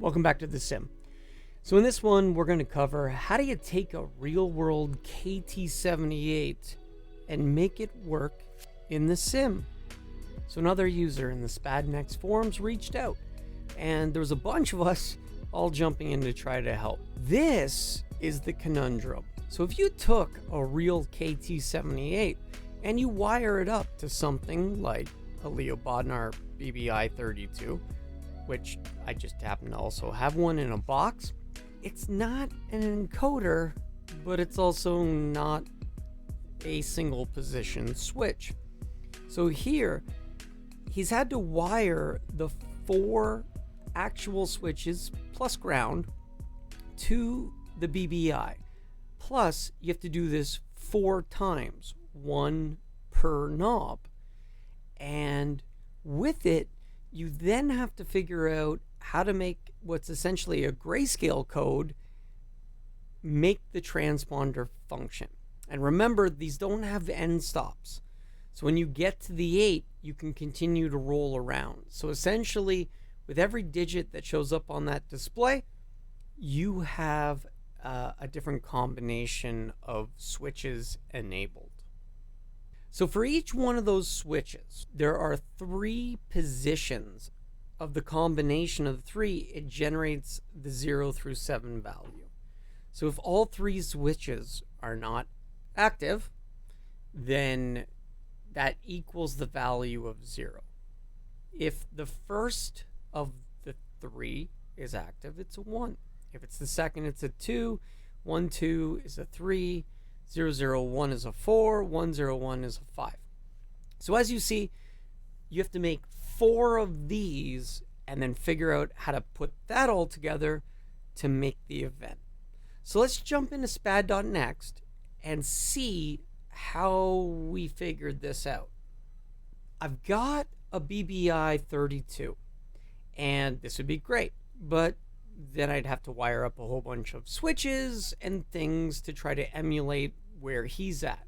Welcome back to the sim. So in this one, we're going to cover how do you take a real-world KT78 and make it work in the sim. So another user in the SPAD.neXt forums reached out, and there was a bunch of us all jumping in to try to help. This is the conundrum. So if you took a real KT78 and you wire it up to something like a Leo Bodnar BBI-32, which I just happen to also have one in a box, it's not an encoder, but it's also not a single position switch. So here, he's had to wire the 4 actual switches plus ground to the BBI. Plus, you have to do this 4 times, 1 per knob. And with it, you then have to figure out how to make what's essentially a grayscale code make the transponder function. And remember, these don't have end stops. So when you get to the 8, you can continue to roll around. So essentially, with every digit that shows up on that display, you have a different combination of switches enabled. So for each one of those switches, there are 3 positions of the combination of the 3. It generates the 0 through 7 value. So if all 3 switches are not active, then that equals the value of 0. If the first of the 3 is active, it's a 1. If it's the second, it's a 2. 1, 2 is a 3. 0, 0, 1 is a 4. 1, 0, 1 is a 5. So as you see, you have to make 4 of these and then figure out how to put that all together to make the event. So let's jump into SPAD.neXt and see how we figured this out. I've got a BBI-32, and this would be great, but then I'd have to wire up a whole bunch of switches and things to try to emulate where he's at.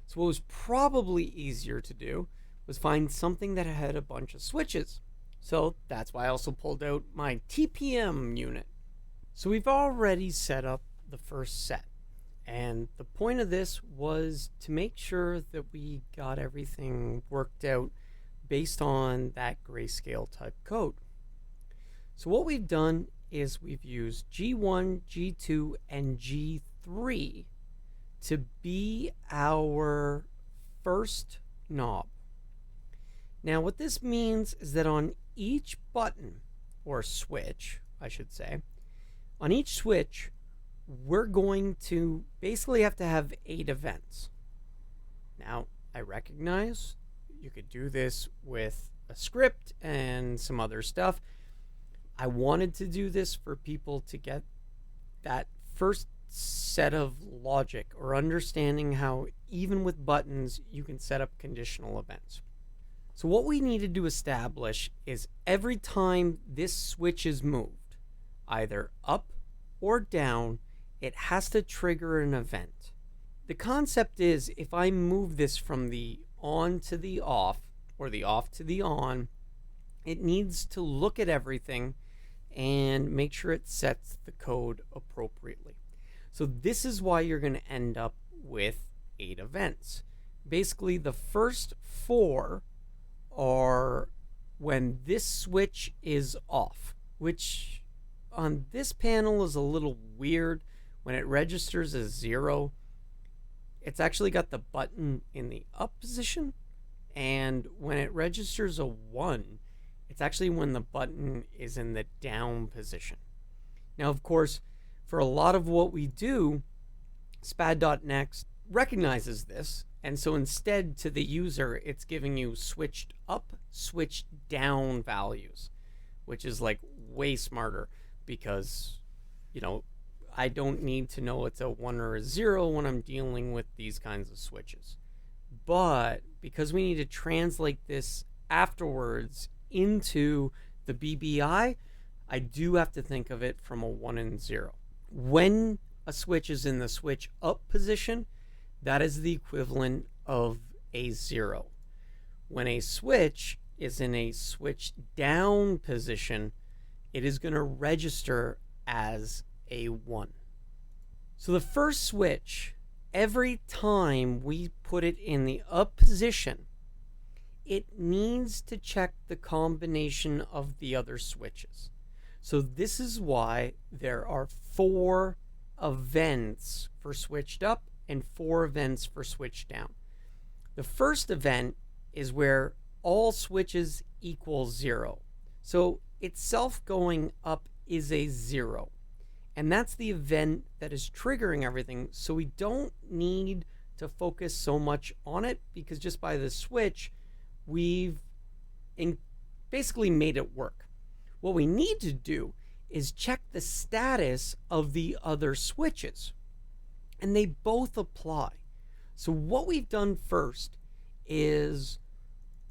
So what was probably easier to do was find something that had a bunch of switches. So that's why I also pulled out my TPM unit. So we've already set up the first set. And the point of this was to make sure that we got everything worked out based on that grayscale type code. So what we've done is we've used G1, G2, and G3 to be our first knob. Now what this means is that on each button, or switch, I should say, on each switch, we're going to basically have to have 8 events. Now, I recognize you could do this with a script and some other stuff. I wanted to do this for people to get that first set of logic or understanding how even with buttons you can set up conditional events. So what we needed to establish is every time this switch is moved, either up or down, it has to trigger an event. The concept is if I move this from the on to the off or the off to the on, it needs to look at everything and make sure it sets the code appropriately. So this is why you're going to end up with 8 events. Basically, the first 4 are when this switch is off, which on this panel is a little weird. When it registers as 0, it's actually got the button in the up position, and when it registers a 1, it's actually when the button is in the down position. Now, of course, for a lot of what we do, SPAD.neXt recognizes this, and so instead to the user, it's giving you switched up, switched down values, which is like way smarter because, you know, I don't need to know it's a 1 or a 0 when I'm dealing with these kinds of switches. But because we need to translate this afterwards into the BBI, I do have to think of it from a 1 and 0. When a switch is in the switch up position, that is the equivalent of a 0. When a switch is in a switch down position, it is going to register as a 1. So the first switch, every time we put it in the up position, it needs to check the combination of the other switches. So this is why there are 4 events for switched up and 4 events for switched down. The first event is where all switches equal 0. So itself going up is a 0. And that's the event that is triggering everything. So we don't need to focus so much on it, because just by the switch, we've basically made it work. What we need to do is check the status of the other switches, and they both apply. So what we've done first is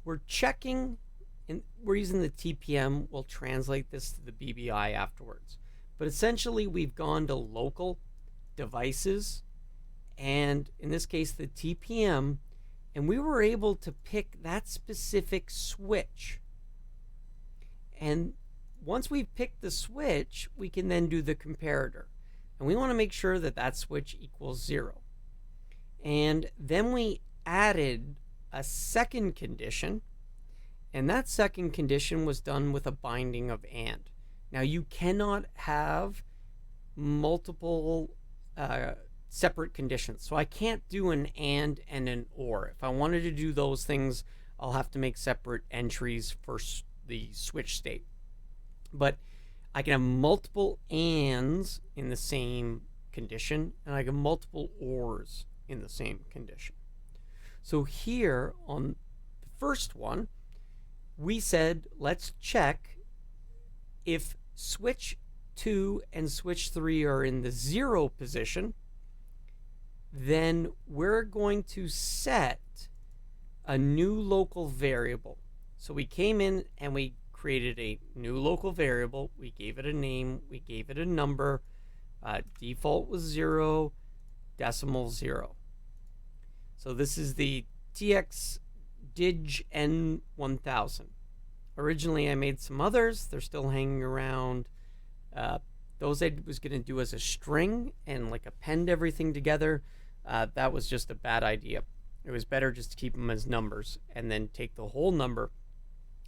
we're checking, and we're using the TPM. We'll translate this to the BBI afterwards. But essentially, we've gone to local devices, and in this case, the TPM, and we were able to pick that specific switch. And once we've picked the switch, we can then do the comparator. And we want to make sure that that switch equals 0. And then we added a second condition, and that second condition was done with a binding of AND. Now, you cannot have multiple separate conditions. So I can't do an AND and an OR. If I wanted to do those things, I'll have to make separate entries for the switch state. But I can have multiple ANDs in the same condition, and I can have multiple ORs in the same condition. So here on the first one, we said, let's check if switch 2 and switch 3 are in the 0 position, then we're going to set a new local variable. So we came in and we created a new local variable. We gave it a name. We gave it a number. Default was 0, decimal 0. So this is the TX Dig N1000. Originally, I made some others. They're still hanging around. Those I was going to do as a string and like append everything together. That was just a bad idea. It was better just to keep them as numbers and then take the whole number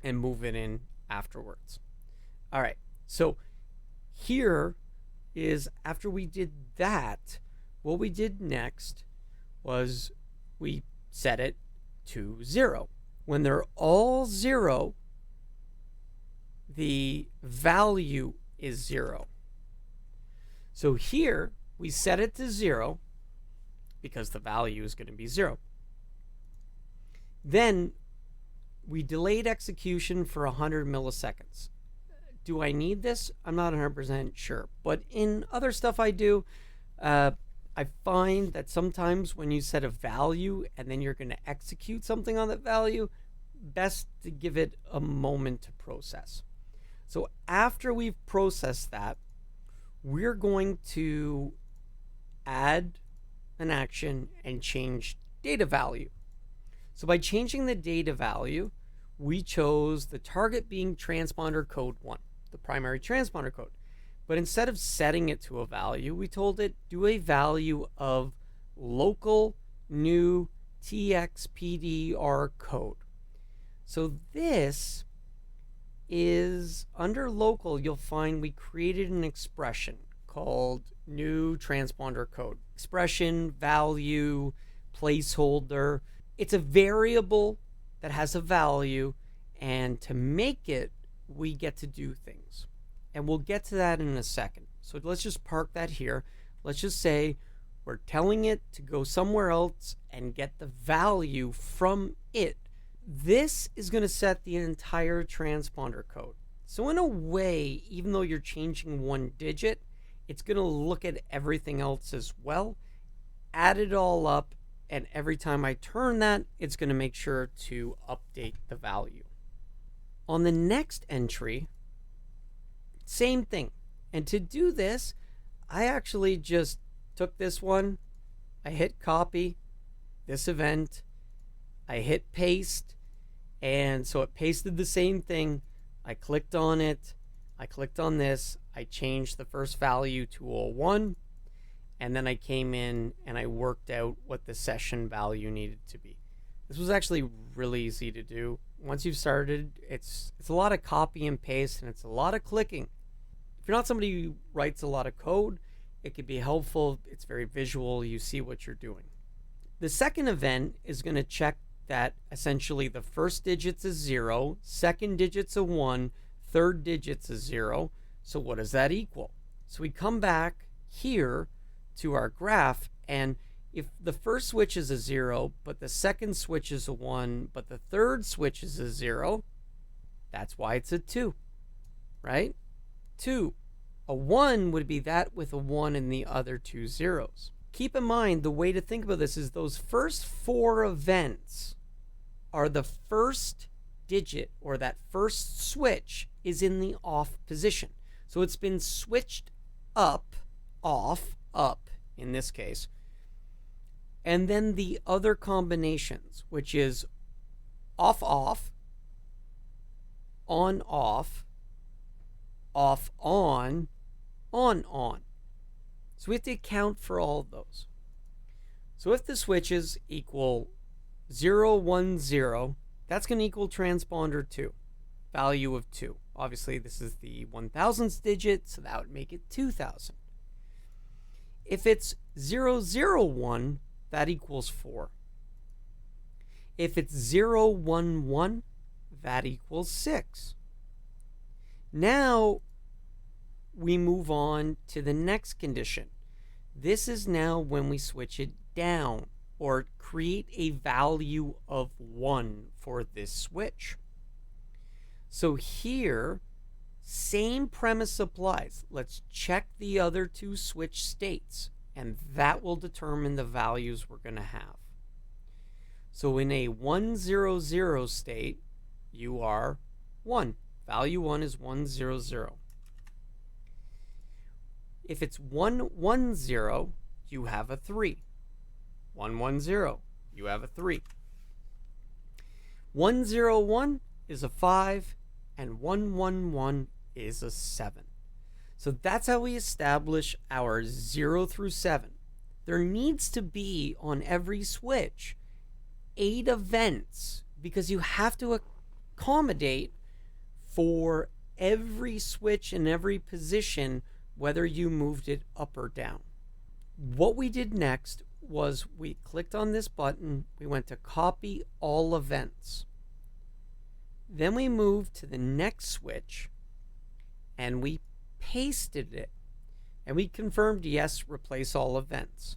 and move it in afterwards. All right, so here is, after we did that, what we did next was we set it to 0. When they're all 0, the value is 0. So here we set it to 0 because the value is going to be 0. Then we delayed execution for 100 milliseconds. Do I need this? I'm not 100% sure. But in other stuff I do, I find that sometimes when you set a value and then you're going to execute something on that value, best to give it a moment to process. So after we've processed that, we're going to add an action and change data value. So by changing the data value, we chose the target being transponder code 1, the primary transponder code. But instead of setting it to a value, we told it do a value of local new TXPDR code. So this is under local, you'll find we created an expression called new transponder code. Expression, value, placeholder. It's a variable that has a value, and to make it, we get to do things. And we'll get to that in a second. So let's just park that here. Let's just say we're telling it to go somewhere else and get the value from it. This is going to set the entire transponder code. So in a way, even though you're changing one digit, it's going to look at everything else as well, add it all up, and every time I turn that, it's going to make sure to update the value. On the next entry, same thing. And to do this, I actually just took this one, I hit copy, this event, I hit paste, and so it pasted the same thing. I clicked on it, I clicked on this, I changed the first value to a 1, and then I came in and I worked out what the session value needed to be. This was actually really easy to do. Once you've started, it's a lot of copy and paste, and it's a lot of clicking. If you're not somebody who writes a lot of code, it could be helpful. It's very visual. You see what you're doing. The second event is going to check that essentially the first digit's a 0, second digit's a 1, third digit's a 0. So what does that equal? So we come back here to our graph, and if the first switch is a 0, but the second switch is a 1, but the third switch is a 0, that's why it's a 2, right? 2. A 1 would be that with a 1 and the other 2 zeros. Keep in mind, the way to think about this is those first 4 events are the first digit, or that first switch is in the off position. So it's been switched up, off, up in this case. And then the other combinations, which is off, off, on, off, off, on, on. So we have to account for all of those. So if the switches equal 0, 1, 0, that's going to equal transponder 2, value of 2. Obviously, this is the 1000th digit, so that would make it 2000. If it's 0, 0, 1, that equals 4. If it's 0, 1, 1, that equals 6. Now we move on to the next condition. This is now when we switch it down, or create a value of 1 for this switch. So here, same premise applies. Let's check the other 2 switch states, and that will determine the values we're going to have. So in a 1, 0, 0 state, you are 1. Value 1 is 1, 0, 0. If it's 1, 1, 0, you have a 3. 1, 1, 0, you have a 3. 1, 0, 1 is a 5, and 1, 1, 1 is a 7. So that's how we establish our 0 through 7. There needs to be on every switch 8 events, because you have to accommodate for every switch in every position, whether you moved it up or down. What we did next was we clicked on this button, we went to copy all events. Then we moved to the next switch and we pasted it. And we confirmed, yes, replace all events.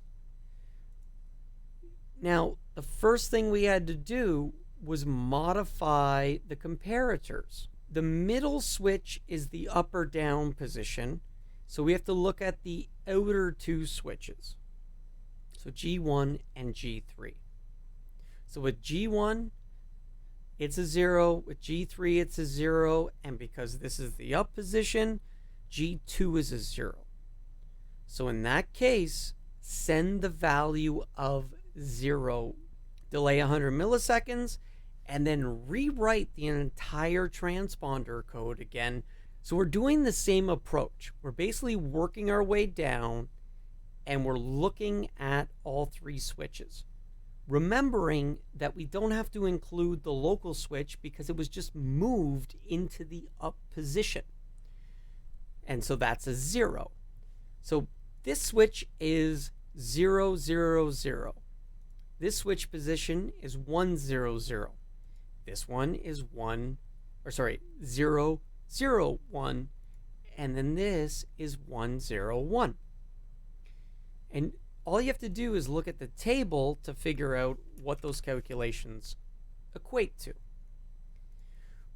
Now, the first thing we had to do was modify the comparators. The middle switch is the up or down position, so we have to look at the outer 2 switches. So G1 and G3. So with G1, it's a 0. With G3, it's a 0. And because this is the up position, G2 is a 0. So in that case, send the value of 0, delay 100 milliseconds, and then rewrite the entire transponder code again. So we're doing the same approach. We're basically working our way down, and we're looking at all 3 switches. Remembering that we don't have to include the local switch because it was just moved into the up position. And so that's a 0. So this switch is 0, 0, 0. This switch position is 1, 0, 0. This one is 0, 0, 1. And then this is 1, 0, 1. And all you have to do is look at the table to figure out what those calculations equate to.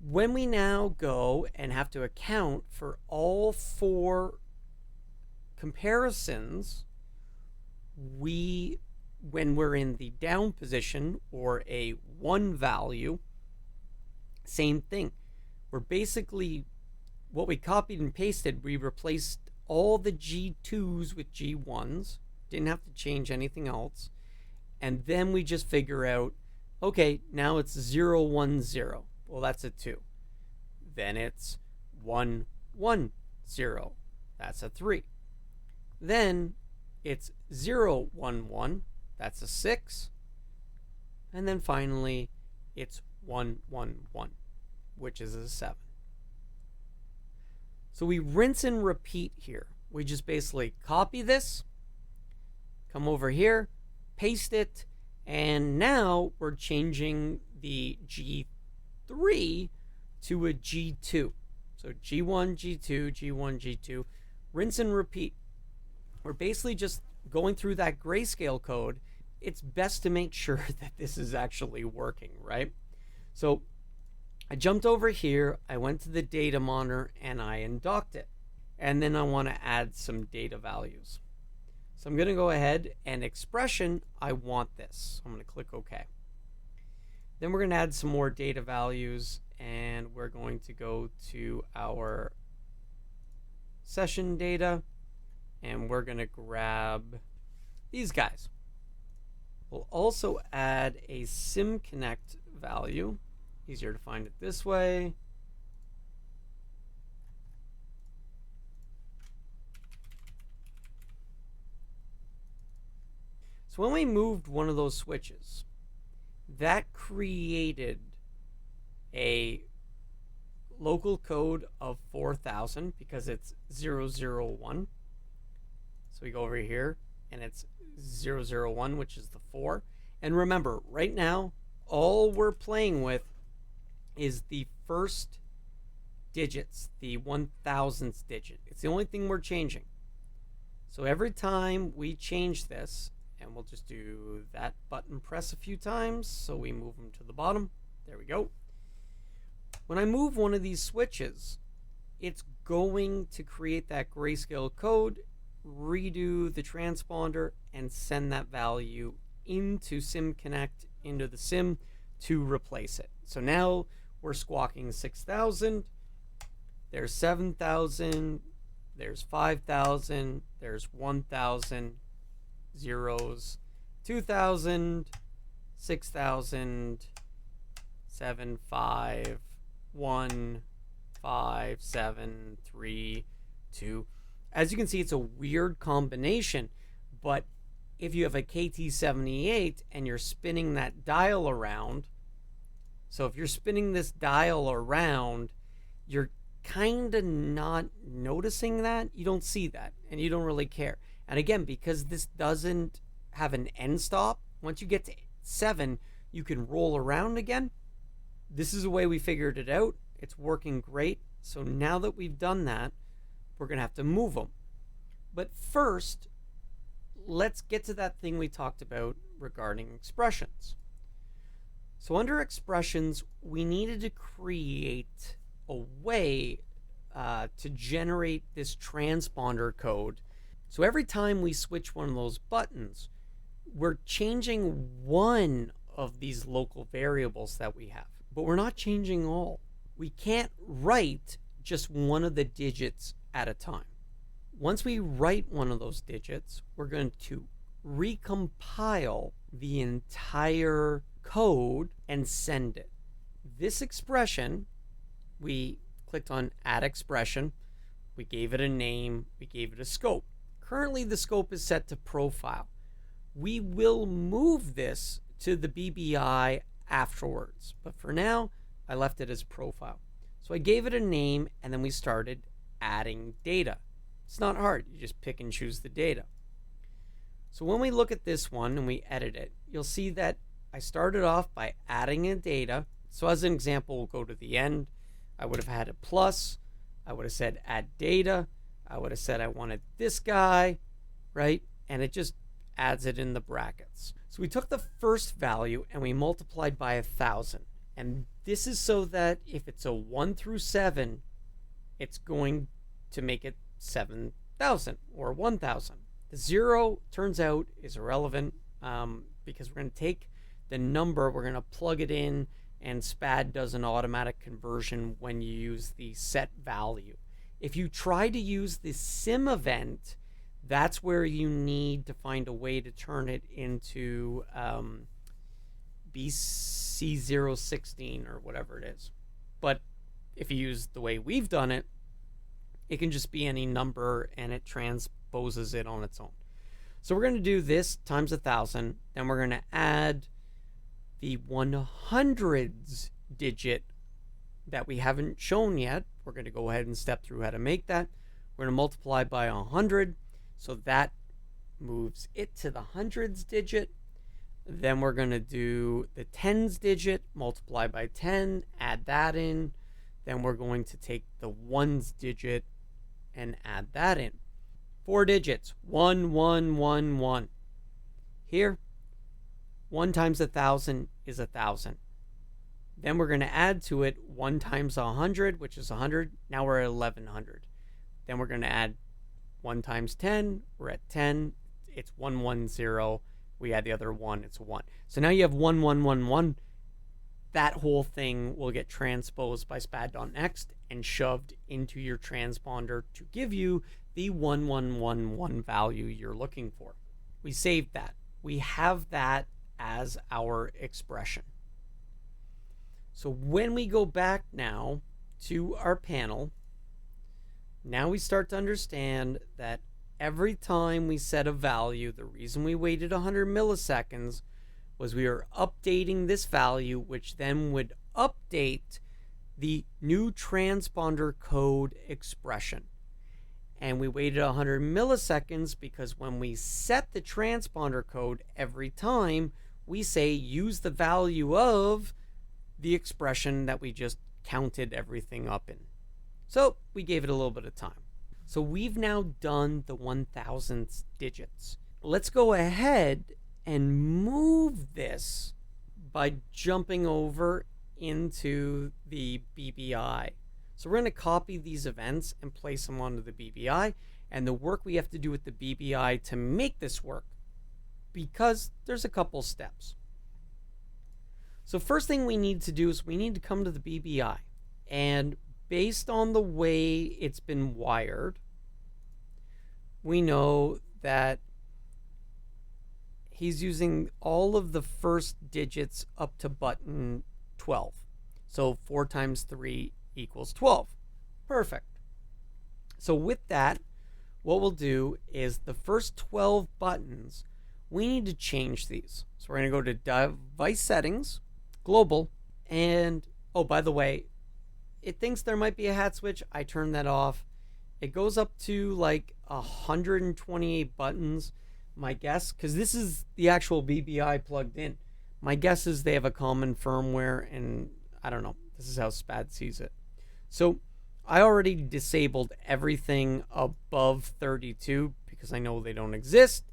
When we now go and have to account for all 4 comparisons, when we're in the down position or a 1 value, same thing. We're basically, what we copied and pasted, we replaced all the G2s with G1s. Didn't have to change anything else. And then we just figure out, okay, now it's 0, 1, 0. Well, that's a 2. Then it's 1, 1, 0. That's a 3. Then it's 0, 1, 1. That's a 6. And then finally, it's 1, 1, 1, which is a 7. So we rinse and repeat here. We just basically copy this, come over here, paste it, and now we're changing the G3 to a G2. So G1, G2, G1, G2, rinse and repeat. We're basically just going through that grayscale code. It's best to make sure that this is actually working, right? So I jumped over here, I went to the data monitor, and I undocked it. And then I want to add some data values. So I'm going to go ahead and expression, I want this. I'm going to click OK. Then we're going to add some more data values, and we're going to go to our session data, and we're going to grab these guys. We'll also add a SimConnect value. Easier to find it this way. So when we moved one of those switches, that created a local code of 4000 because it's 001. So we go over here and it's 001, which is the 4. And remember, right now, all we're playing with is the first digits, the 1000th digit. It's the only thing we're changing. So every time we change this, and we'll just do that button press a few times, so we move them to the bottom. There we go. When I move one of these switches, it's going to create that grayscale code, redo the transponder, and send that value into SimConnect, into the sim, to replace it. So now we're squawking 6,000, there's 7,000, there's 5,000, there's 1,000, zeros, 2,000, 6,000, 7, 5, 1, 5, 7, 3, 2. As you can see, it's a weird combination, but if you have a KT78 and you're spinning that dial around, so if you're spinning this dial around, you're kind of not noticing that. You don't see that, and you don't really care. And again, because this doesn't have an end stop, once you get to 7, you can roll around again. This is the way we figured it out. It's working great. So now that we've done that, we're going to have to move them. But first, let's get to that thing we talked about regarding expressions. So under expressions, we needed to create a way to generate this transponder code. So every time we switch one of those buttons, we're changing one of these local variables that we have, but we're not changing all. We can't write just one of the digits at a time. Once we write one of those digits, we're going to recompile the entire code and send it. This expression, we clicked on Add Expression, we gave it a name, we gave it a scope. Currently the scope is set to profile. We will move this to the BBI afterwards, but for now I left it as profile. So I gave it a name, and then we started adding data. It's not hard, you just pick and choose the data. So when we look at this one and we edit it, you'll see that I started off by adding in data. So as an example, we'll go to the end. I would have had a plus. I would have said add data. I would have said I wanted this guy, right? And it just adds it in the brackets. So we took the first value and we multiplied by 1,000. And this is so that if it's a 1 through 7, it's going to make it 7,000 or 1,000. The 0, turns out, is irrelevant because we're going to take the number, we're going to plug it in, and SPAD does an automatic conversion when you use the set value. If you try to use the sim event, that's where you need to find a way to turn it into BC016 or whatever it is. But if you use the way we've done it, It can just be any number and it transposes it on its own. So we're going to do this times 1,000. Then we're going to add the 100s digit that we haven't shown yet. We're going to go ahead and step through how to make that. We're going to multiply by 100. So that moves it to the hundreds digit. Then we're going to do the tens digit, multiply by 10, add that in. Then we're going to take the ones digit and add that in. 4 digits, 1, 1, 1, 1. Here, 1 times 1,000 is 1,000. Then we're going to add to it 1 times 100, which is 100. Now we're at 1,100. Then we're going to add 1 times 10. We're at 10. It's 110. We add the other 1. It's 1. So now you have 1, 1, 1, 1. That whole thing will get transposed by SPAD.next and shoved into your transponder to give you the 1111 value you're looking for. We saved that. We have that as our expression. So when we go back now to our panel, now we start to understand that every time we set a value, the reason we waited 100 milliseconds was we were updating this value, which then would update the new transponder code expression. And we waited 100 milliseconds because when we set the transponder code every time, we say use the value of the expression that we just counted everything up in. So we gave it a little bit of time. So we've now done the 1,000th digits. Let's go ahead and move this by jumping over into the BBI. So we're going to copy these events and place them onto the BBI, and the work we have to do with the BBI to make this work, because there's a couple steps. So first thing we need to do is we need to come to the BBI, and based on the way it's been wired, we know that he's using all of the first digits up to button 12. So 4 times 3 equals 12. Perfect. So with that, what we'll do is the first 12 buttons, we need to change these. So we're going to go to device settings, global, and oh, by the way, it thinks there might be a hat switch. I turned that off. It goes up to like 128 buttons. My guess, because this is the actual BBI plugged in, my guess is they have a common firmware, and I don't know. This is how SPAD sees it. So I already disabled everything above 32 because I know they don't exist.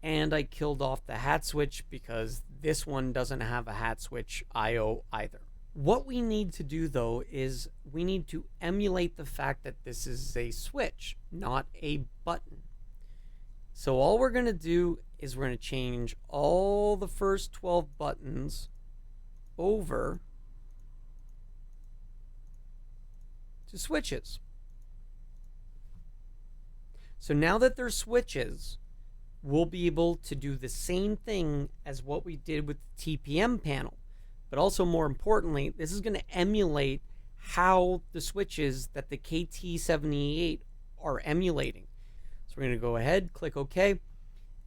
And I killed off the hat switch because this one doesn't have a hat switch IO either. What we need to do, though, is we need to emulate the fact that this is a switch, not a button. So all we're going to do is we're going to change all the first 12 buttons over to switches. So now that they're switches, we'll be able to do the same thing as what we did with the TPM panel. But also more importantly, this is going to emulate how the switches that the KT78 are emulating. So we're going to go ahead, click OK,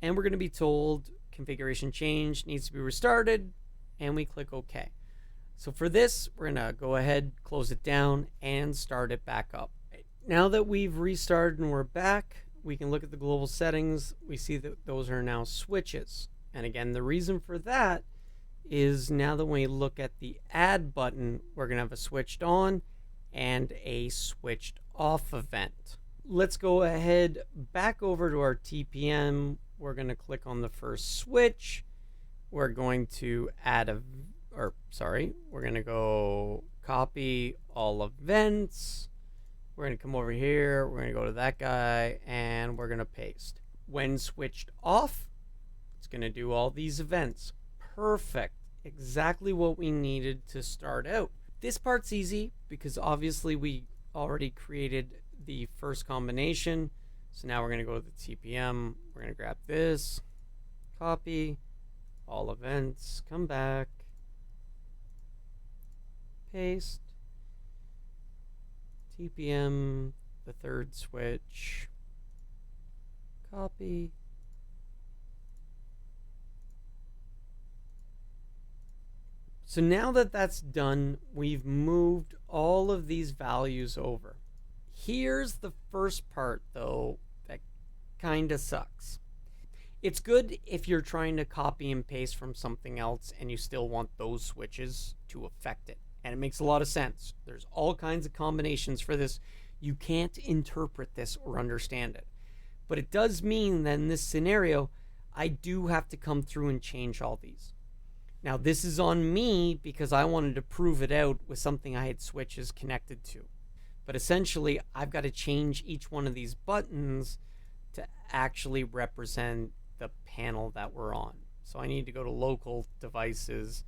and we're going to be told configuration change needs to be restarted, and we click OK. So for this, we're going to go ahead, close it down, and start it back up. Now that we've restarted and we're back, we can look at the global settings. We see that those are now switches. And again, the reason for that is now that when we look at the add button, we're going to have a switched on and a switched off event. Let's go ahead back over to our TPM. We're going to click on the first switch. We're going to we're going to go copy all events. We're going to come over here. We're going to go to that guy and we're going to paste. When switched off, it's going to do all these events. Perfect. Exactly what we needed to start out. This part's easy because obviously we already created the first combination. So now we're going to go to the TPM. We're going to grab this, copy, all events, come back, paste, TPM, the third switch, copy. So now that that's done, we've moved all of these values over. Here's the first part, though, that kind of sucks. It's good if you're trying to copy and paste from something else and you still want those switches to affect it. And it makes a lot of sense. There's all kinds of combinations for this. You can't interpret this or understand it. But it does mean that in this scenario, I do have to come through and change all these. Now, this is on me because I wanted to prove it out with something I had switches connected to. But essentially, I've got to change each one of these buttons to actually represent the panel that we're on. So I need to go to local devices.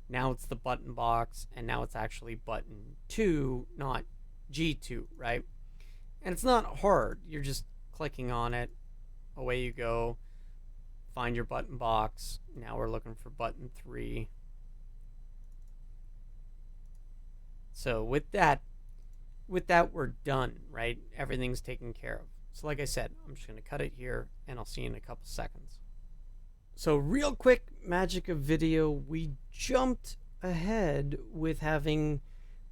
Now it's the button box, and now it's actually button 2, not G2, right? And it's not hard. You're just clicking on it. Away you go. Find your button box. Now we're looking for button 3. So with that we're done, right? Everything's taken care of. So like I said, I'm just going to cut it here, and I'll see you in a couple seconds. So real quick, magic of video, we jumped ahead with having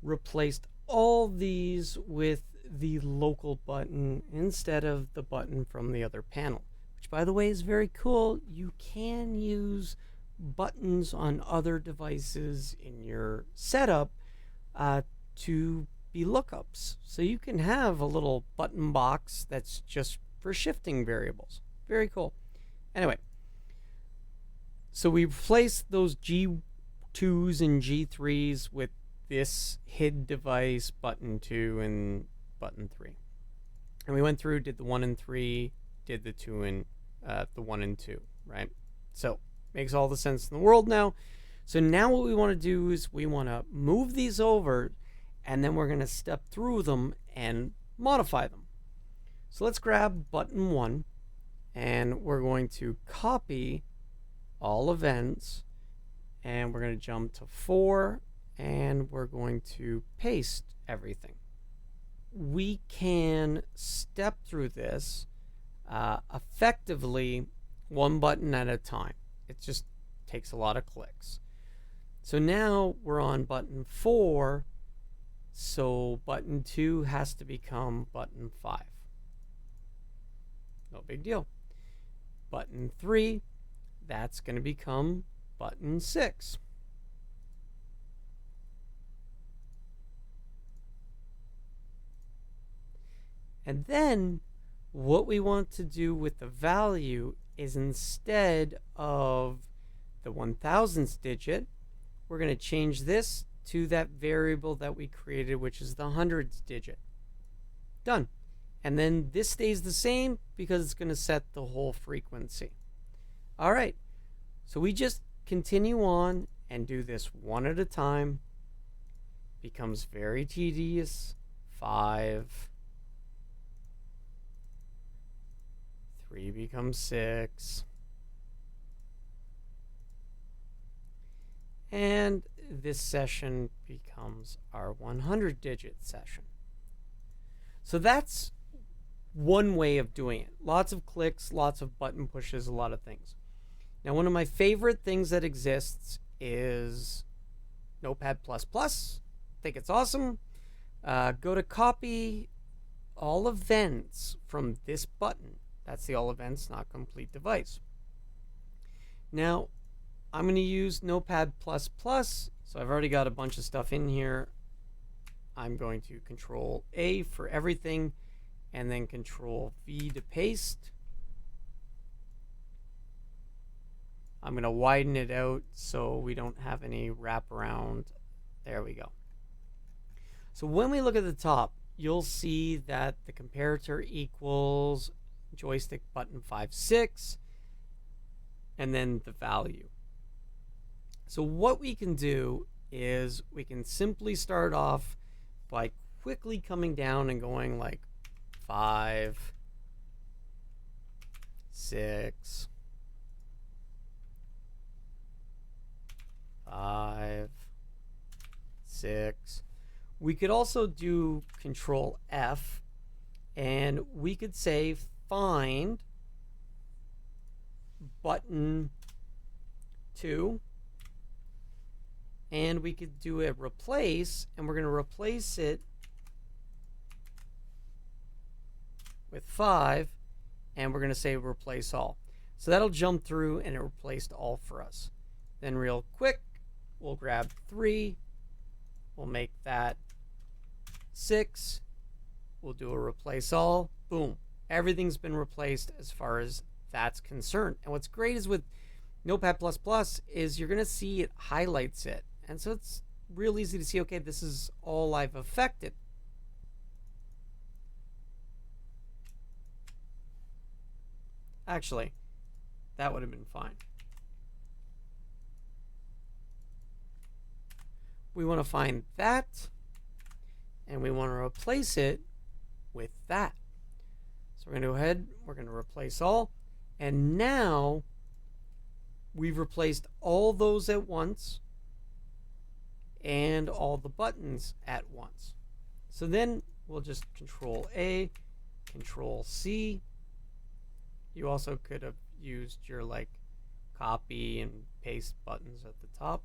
replaced all these with the local button instead of the button from the other panel, which by the way is very cool. You can use buttons on other devices in your setup to be lookups. So you can have a little button box that's just for shifting variables. Very cool. Anyway, so we replaced those G2s and G3s with this hid device, button 2 and button 3. And we went through, did the 1 and 3, did the 2 and the 1 and 2, right? So makes all the sense in the world now. So now what we want to do is we want to move these over, and then we're going to step through them and modify them. So let's grab button 1, and we're going to copy all events, and we're going to jump to 4, and we're going to paste everything. We can step through this effectively one button at a time. It just takes a lot of clicks. So now we're on button 4, so button 2 has to become button 5. No big deal. Button 3, that's going to become button 6. And then what we want to do with the value is, instead of the 1000th digit, we're going to change this to that variable that we created, which is the 100th digit. Done. And then this stays the same because it's going to set the whole frequency. All right. So we just continue on and do this one at a time. Becomes very tedious. 5. 3 becomes 6. And this session becomes our 100-digit session. So that's one way of doing it. Lots of clicks, lots of button pushes, a lot of things. Now, one of my favorite things that exists is Notepad++. I think it's awesome. Go to copy all events from this button. That's the all events not complete device. Now, I'm going to use Notepad++. So I've already got a bunch of stuff in here. I'm going to Control A for everything, and then Control V to paste. I'm going to widen it out so we don't have any wraparound. There we go. So when we look at the top, you'll see that the comparator equals joystick button 5.6, and then the value. So what we can do is we can simply start off by quickly coming down and going like 5, 6, 5, 6. We could also do Control F And we could say find button 2, and we could do a replace, and we're going to replace it with 5, and we're going to say replace all. So that'll jump through and it replaced all for us. Then real quick, we'll grab 3, we'll make that 6, we'll do a replace all, boom. Everything's been replaced as far as that's concerned. And what's great is with Notepad++ is you're going to see it highlights it. And so it's real easy to see, okay, this is all I've affected. Actually, that would have been fine. We want to find that, and we want to replace it with that. So we're going to go ahead, we're going to replace all, and now we've replaced all those at once and all the buttons at once. So then we'll just Control A, Control C. You also could have used your copy and paste buttons at the top.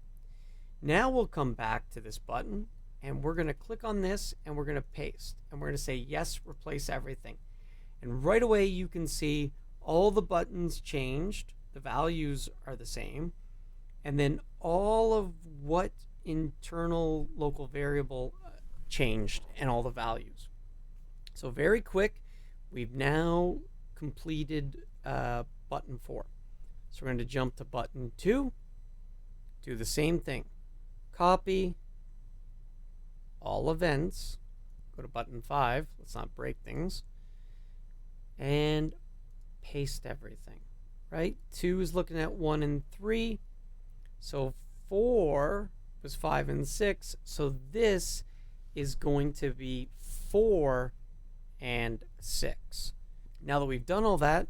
Now we'll come back to this button and we're going to click on this and we're going to paste and we're going to say yes, replace everything. And right away you can see all the buttons changed, the values are the same, and then all of what internal local variable changed and all the values. So very quick, we've now completed button 4. So we're going to jump to button 2, do the same thing. Copy all events, go to button 5, let's not break things, and paste everything, right? 2 is looking at 1 and 3, so 4 was 5 and 6, so this is going to be 4 and 6. Now that we've done all that,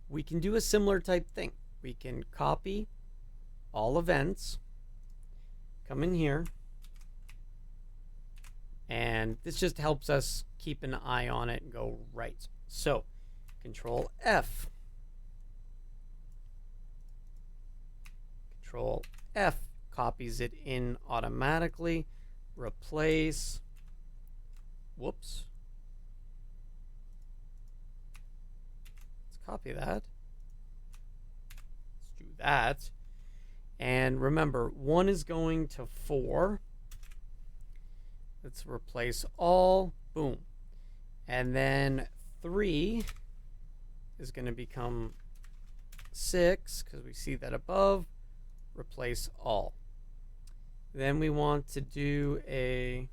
we can do a similar type thing. We can copy all events, come in here, and this just helps us keep an eye on it and go right. So Control F, Control F copies it in automatically. Replace, whoops, let's copy that, let's do that. And remember, 1 is going to 4. Let's replace all, boom. And then 3 is going to become 6 because we see that above. Replace all. Then we want to do a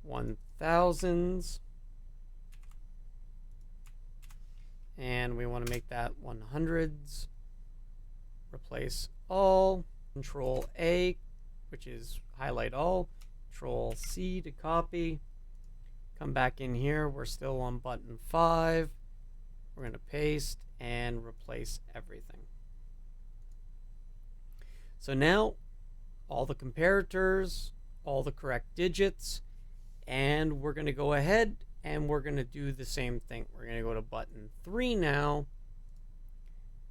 1000s. And we want to make that 100s. Replace all. Control A, which is highlight all. Control C to copy. Come back in here. We're still on button 5. We're going to paste and replace everything. So now all the comparators, all the correct digits, and we're going to go ahead and we're going to do the same thing. We're going to go to button 3 now.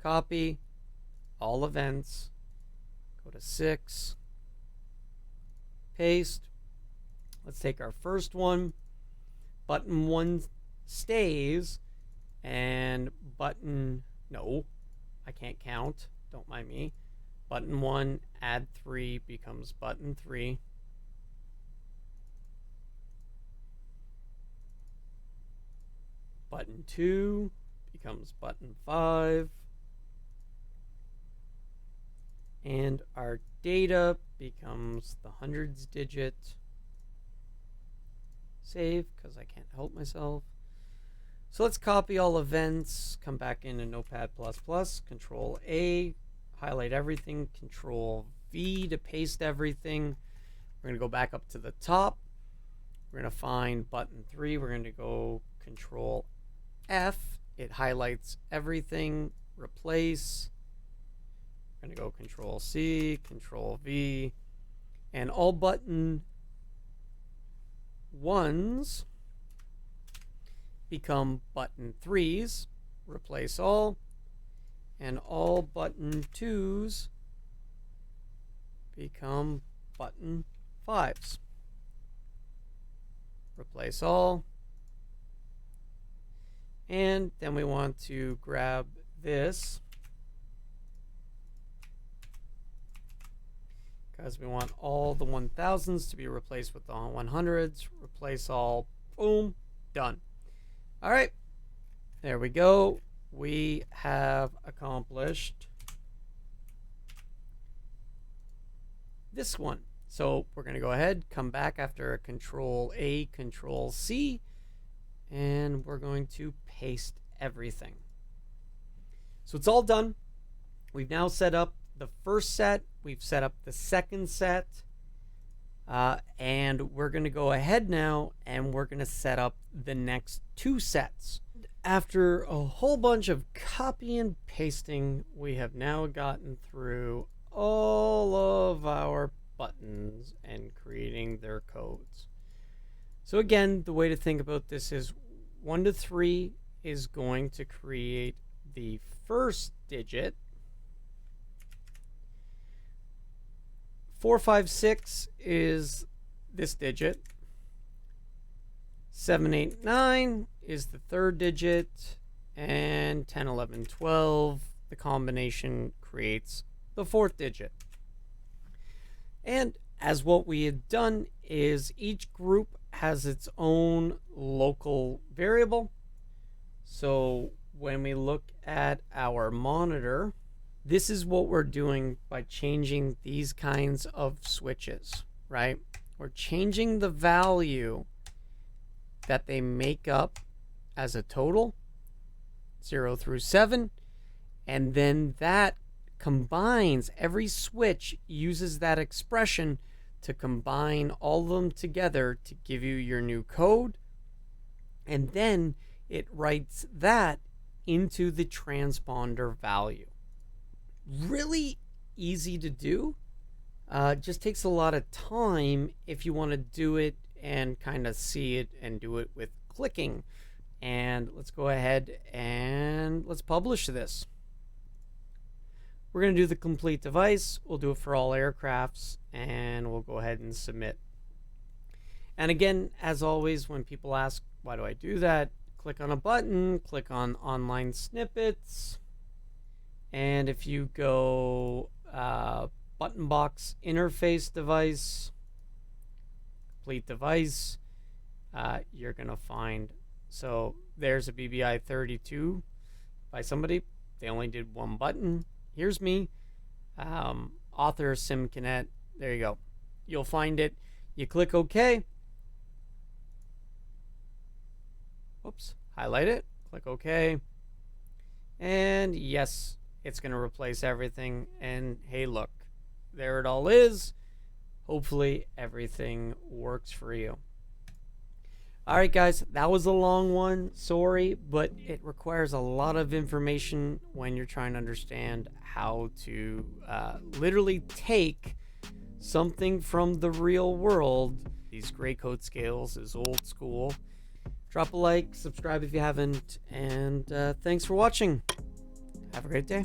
Copy all events. Go to 6. Paste. Let's take our first one. Button 1 stays, and button, no, I can't count, don't mind me. Button 1, add 3 becomes button 3. Button 2 becomes button 5. And our data becomes the hundreds digit. Save, because I can't help myself. So let's copy all events, come back into Notepad++, Control A, highlight everything, Control V to paste everything. We're going to go back up to the top. We're going to find button 3. We're going to go Control F. It highlights everything. Replace. We're going to go Control C, Control V, and all button 1s become button 3s, replace all, and all button 2s become button 5s, replace all, and then we want to grab this because we want all the 1000s to be replaced with the 100s, replace all, boom, done. All right, there we go. We have accomplished this one. So we're going to go ahead, come back after Control A, Control C, and we're going to paste everything. So it's all done. We've now set up the first set. We've set up the second set. And we're going to go ahead now and we're going to set up the next two sets. After a whole bunch of copy and pasting, we have now gotten through all of our buttons and creating their codes. So again, the way to think about this is 1 to 3 is going to create the first digit. 4, 5, 6 is this digit. 7, 8, 9 is the third digit. And 10, 11, 12, the combination creates the fourth digit. And as what we had done is each group has its own local variable. So when we look at our monitor, this is what we're doing by changing these kinds of switches, right? We're changing the value that they make up as a total, 0 through 7, and then that combines, every switch uses that expression to combine all of them together to give you your new code, and then it writes that into the transponder value. Really easy to do. Just takes a lot of time if you want to do it and kind of see it and do it with clicking. And let's go ahead and let's publish this. We're going to do the complete device. We'll do it for all aircrafts and we'll go ahead and submit. And again, as always, when people ask, why do I do that? Click on a button, click on online snippets. And if you go button box interface device, complete device, you're going to find, so there's a BBI-32 by somebody. They only did one button. Here's me, author SimConnect. There you go. You'll find it. You click OK. Oops, highlight it, click OK. And yes, it's going to replace everything. And hey, look, there it all is. Hopefully everything works for you. All right, guys, that was a long one. Sorry, but it requires a lot of information when you're trying to understand how to literally take something from the real world. These gray code scales is old school. Drop a like, subscribe if you haven't, and thanks for watching. Have a great day.